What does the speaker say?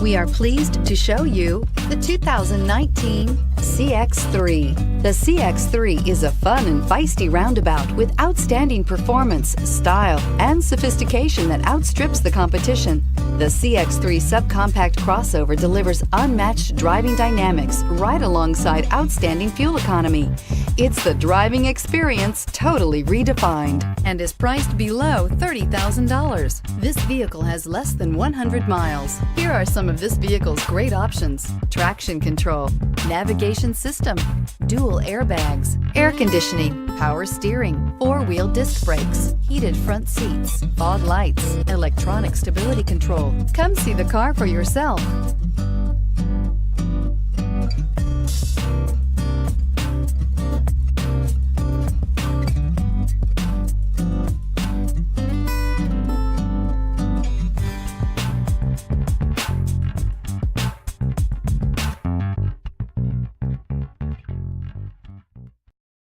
We are pleased to show you the 2019 CX-3. The CX-3 is a fun and feisty roundabout with outstanding performance, style, and sophistication that outstrips the competition. The CX-3 subcompact crossover delivers unmatched driving dynamics right alongside outstanding fuel economy. It's the driving experience totally redefined and is priced below $30,000. This vehicle has less than 100 miles. Here are some of this vehicle's great options: traction control, navigation system, dual airbags, air conditioning, power steering, four-wheel disc brakes, heated front seats, fog lights, electronic stability control. Come see the car for yourself.